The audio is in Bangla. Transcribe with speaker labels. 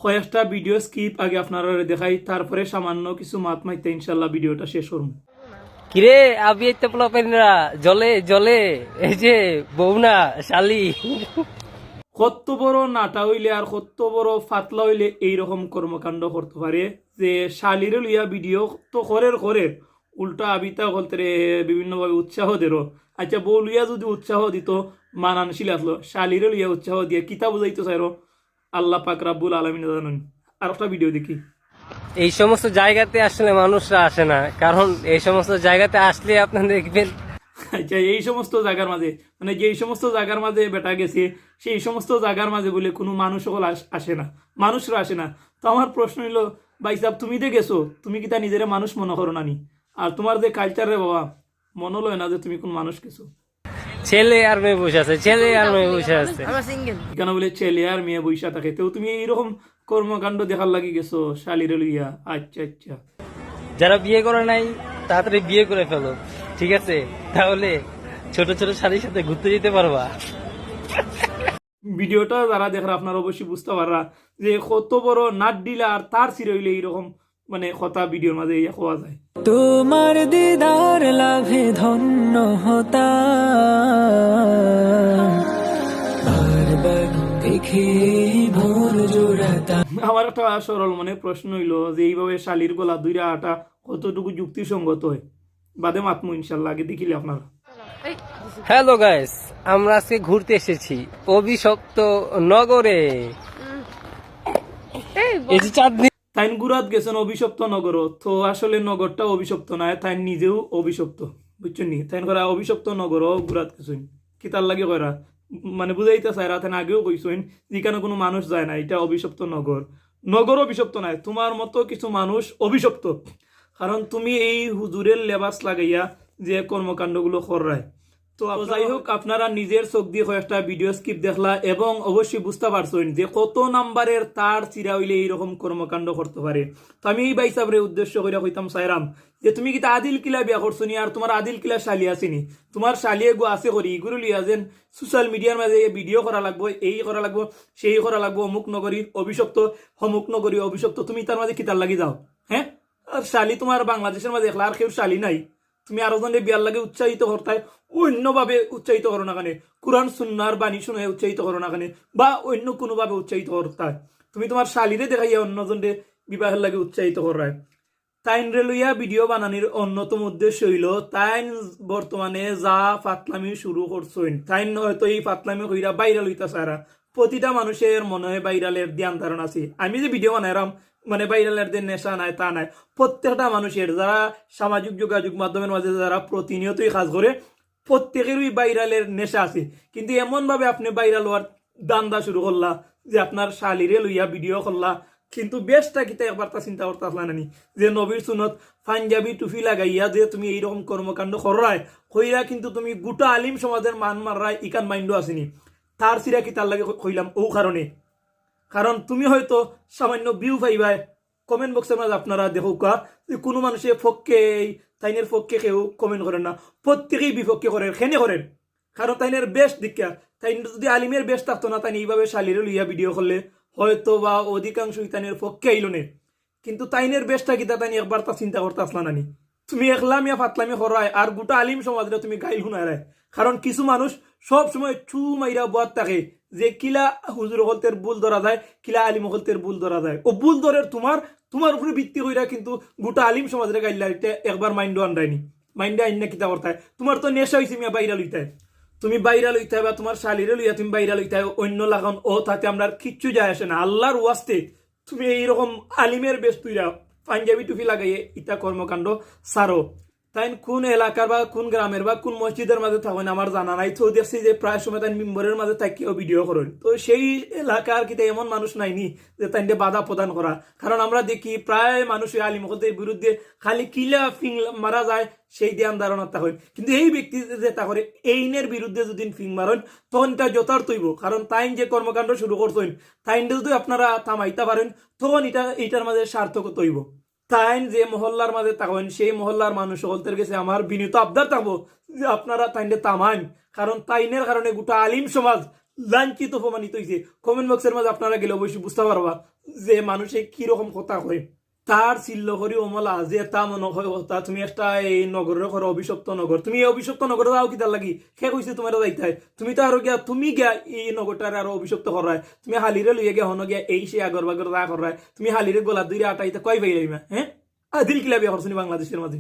Speaker 1: কয়েকটা ভিডিও স্কিপ আগে আপনারা দেখাই, তারপরে সামান্য কিছু মাত মাইতে ইনশাল্লাহ ভিডিওটা শেষ করবো।
Speaker 2: কিরে আবি এইতে পোলাপাইনরা জলে জলে এই যে বউনা শালি
Speaker 1: কত বড় নাটা হইলে আর কত বড় ফাতলা হইলে এইরকম কর্মকাণ্ড করতে পারে যে শালিরে লইয়া ভিডিও তো করে উল্টা আবিতা বলতে বিভিন্নভাবে উৎসাহ দেরো। আচ্ছা বউ লইয়া যদি উৎসাহ দিত মানানশীল আসলো, শালিরে লইয়া উৎসাহ দিয়ে কিতা বুঝাইতো চাইরো আল্লাহ পাক রাব্বুল আলামিন জানেন। আর একটা ভিডিও দেখি।
Speaker 2: এই সমস্ত জায়গাতে আসলে মানুষরা আসে না, কারণ এই সমস্ত জায়গাতে আসলে আপনারা দেখবেন
Speaker 1: আচ্ছা এই সমস্ত জায়গার মাঝে মানে যেই সমস্ত জায়গার মাঝে বেটা গেছে সেই সমস্ত জায়গার মাঝে বলে কোনো মানুষ সকল আসে না, মানুষরা আসে না। তো আমার প্রশ্ন হইলো ভাই সাহেব তুমি যে গেছো তুমি কি তা নিজেরা মানুষ মনে করো নানি? আর তোমার যে কালচার রে বাবা মনে লয় না যে তুমি কোন মানুষ গেছো।
Speaker 2: ছেলে আর মেয়ে বসে আছে, ছেলে আর মেয়ে বসে আছে।
Speaker 1: এখানে বলে ছেলে আর মেয়ে বৈশা থাকে, তো তুমি এইরকম কর্মকাণ্ড দেখার লাগি গেছো শালিরে লইয়া। আচ্ছা আচ্ছা
Speaker 2: যারা বিয়ে করে নাই তাড়াতাড়ি বিয়ে করে ফেলো, ঠিক আছে? তাহলে ছোট ছোট শাড়ির সাথে ঘুরতে যেতে পারবা।
Speaker 1: ভিডিওটা যারা দেখরা আপনারা অবশ্যই বুঝতে পাররা যে কত বড় নাট ডিলা আর তার সিরে হইলে এইরকম মানে কথা ভিডিওর মাঝে ইয়া হওয়া যায়।
Speaker 3: তোমার দিদার লাভে ধন্য হতাম, বারবার দেখে ভোর জোড়াতা।
Speaker 1: আমার একটা সরল মানে প্রশ্ন হইলো যে এইভাবে শালির গলা দুইটা আটা কতটুকু যুক্তিসঙ্গত হয়? বাদে মাতমু ইনশাল্লাহ, আগে দেখিলে আপনারা।
Speaker 2: হ্যালো গাইস, আমরা আজকে ঘুরতে এসেছি অভিশপ্ত নগরে। এই যে চাঁদনি
Speaker 1: তাইন গুরাত গেছেন অভিশপ্ত নগর, তো আসলে নগরটা অভিশপ্ত নয়, তাই নিজেও অভিশপ্ত, বুঝছেন নি? তাই করা অভিশপ্ত নগর গুরাত গেছেন কি তার লাগে করা মানে বুঝাইতে চাই রাতেন আগেও কইছেন যেখানে কোনো মানুষ যায় না, এটা অভিশপ্ত নগর। নগর অভিশপ্ত নয়, তোমার মতো কিছু মানুষ অভিশপ্ত, কারণ তুমি এই হুজুরের লেবাস লাগাইয়া যে কর্মকাণ্ডগুলো করায়। তো যাই হোক আপনারা নিজের চোখ দিয়ে কয়েকটা ভিডিও স্কিপ দেখলা এবং অবশ্যই বুঝতে পারছেন যে কত নাম্বারের তার চিরা হইলে এইরকম কর্মকাণ্ড করতে পারে। তো আমি এই ভাই সাহেবের উদ্দেশ্য করে কইতাম সাইরাম যে তুমি কি আদিল কিলা বিয়া করছো নি? আর তোমার আদিল কিলা শালি আসেনি? তোমার শালিয়ে গো আছে করি এগুলো লিয়া যেন সোশ্যাল মিডিয়ার মাঝে ভিডিও করা লাগবো, এই করা লাগবো, সেই করা লাগবো, অমুক নগরী অভিশপ্ত, হমুক নগরী অভিশপ্ত, তুমি তার মাঝে কিতার লাগি যাও? হ্যাঁ, আর শালি তোমার বাংলাদেশের মাঝে একলা আর কেউ শালি নাই। তুমি আরো জনে বিয়ার লাগে উৎসাহিত করতাই অন্যভাবে উৎসাহিত করো না কেন, কোরআন সুন্নার বাণী শুনে উৎসাহিত করো না কেন, বা অন্য কোনোভাবে উৎসাহিত করতাই তুমি তোমার শালিরে দেখাইয়া অন্যজনকে বিবাহের লাগে উৎসাহিত করায়। তাইন রেলইয়া ভিডিও বানানোর অন্যতম উদ্দেশ্য হইল তাইন বর্তমানে যা ফাতলামি শুরু করছেন, তাইন হয়তো এই ফাতলামি কইরা বাইরাল হইতা সারা প্রতিটা মানুষের মনে হয় বাইরালের ধ্যান ধারণ আছে। আমি যে ভিডিও বানাইলাম মানে বাইরালের যে নেশা নাই তা নাই, প্রত্যেকটা মানুষের যারা সামাজিক যোগাযোগ মাধ্যমের মাঝে যারা প্রতিনিয়তই কাজ করে প্রত্যেকেরই বাইরালের নেশা আছে। কিন্তু এমন ভাবে আপনি বাইরাল হওয়ার দান্দা শুরু করলা যে আপনার শালিরে লইয়া ভিডিও করলা, কিন্তু বেশটা কিতা একবার তা চিন্তা করতে আসলা নানি যে নবীর সুনত পাঞ্জাবি টুপি লাগাইয়া যে তুমি এইরকম কর্মকাণ্ড করায় কইরা কিন্তু তুমি গোটা আলিম সমাজের মান মাররায় ইকান মাইন্ড আসেনি। তার সিরা কি তার লাগে কইলাম ও কারণে, কারণ তুমি হয়তো সামান্য ভিউ পাইবাই কমেন্ট বক্সের মাঝে আপনারা দেখো যে কোনো মানুষের পক্ষে তাইনের পক্ষে কেউ কমেন্ট করেন না, প্রত্যেকেই বিপক্ষে করেন, খেনে করেন, কারণ তাইনের বেশ দীক্ষা। তাই যদি আলিমের বেশ থাকতো না তাই এইভাবে শালিরে লইয়া ভিডিও করলে হয়তো বা অধিকাংশ তাইনের পক্ষে আইল নে। কিন্তু তাইনের বেশটা কিতা তাই একবার তা চিন্তা করতে আসলা নানি? তুমি একলামিয়া ফাতলামি করায় আর গোটা আলিম সমাজরে তুমি গাইল শুনায়, কারণ কিছু মানুষ সব সময় চু মাইরা বাদ থাকে যে কিলা হুজুর হলতের ভুল ধরা যায়, কিলা আলিম হলতের ভুল ধরা যায়, ও ভুল ধরে তোমার উপরে ভিত্তি কইরা কিন্তু গোটা আলিম সমাজরে গাইলা এটা একবার মাইন্ড আন্ডায়নি, মাইন্ডে আইন না কিতা করতে তোমার তো নেশা হয়েছে মিয়া বাইরা লইতে, তুমি বাইরা লইতে বা তোমার শালিরে লইয়া তুমি বাইরা লইতে অন্য লাগান ও তাতে আমরা কিচ্ছু যায় আসে না। আল্লাহর ওয়াস্তে তুমি এইরকম আলিমের বেশ তুইরা পাঞ্জাবি টুপি লাগাইয়ে ইটা কর্মকাণ্ড সারো। তাই কোন এলাকার বা কোন গ্রামের বা কোন মসজিদের মাঝে থাকেন আমার জানা নাই, তো দেখছি যে প্রায় সময় তাই মেম্বরের মাঝে থাকিও ভিডিও করেন, তো সেই এলাকার কিন্তু এমন মানুষ নাইনি যে তাই বাধা প্রদান করা। কারণ আমরা দেখি প্রায় মানুষ আলিমদের বিরুদ্ধে খালি কিলা ফিং মারা যায় সেই ধ্যান ধারণা হয়, কিন্তু এই ব্যক্তি যে তা করে এইনের বিরুদ্ধে যদি ফিং মারেন তখন এটা যথার্থ হইব, কারণ তাইন যে কর্মকাণ্ড শুরু করছেন তাইন যদি আপনারা থামাইতে পারেন তখন এটার মাঝে সার্থকতা হইব। তাইন যে মহল্লার মাঝে থাকেন সেই মহল্লার মানুষ সকলের কাছে আমার বিনীত আবদার থাকবো যে আপনারা তাইনে তামান, কারণ তাইনের কারণে গোটা আলিম সমাজ লাঞ্ছিত অপমানিত হয়েছে। কমেন্ট বক্সের মাঝে আপনারা গেলে অবশ্যই বুঝতে পারবা যে মানুষে কিরকম কথা কয় তার চিল্ল করি অমলা যে তা মনে হয় কথা তুমি একটা এই নগরের ঘরে অভিশপ্ত নগর তুমি এই অভিশপ্ত নগরে যাও কিতার লাগি সে কইছে তোমার যাইতে তুমি তো আরো গিয়া তুমি গিয়া এই নগরটার আরো অভিশপ্ত করায় তুমি হালিরে লইয়া গিয়া হন গিয়া এই সে আগর বাগর যা করায় তুমি হালিরে গোলা দুইরে আটাইতে কয় পাই হ্যাঁ দিল কিলা বিয়া করছো বাংলাদেশের মাঝে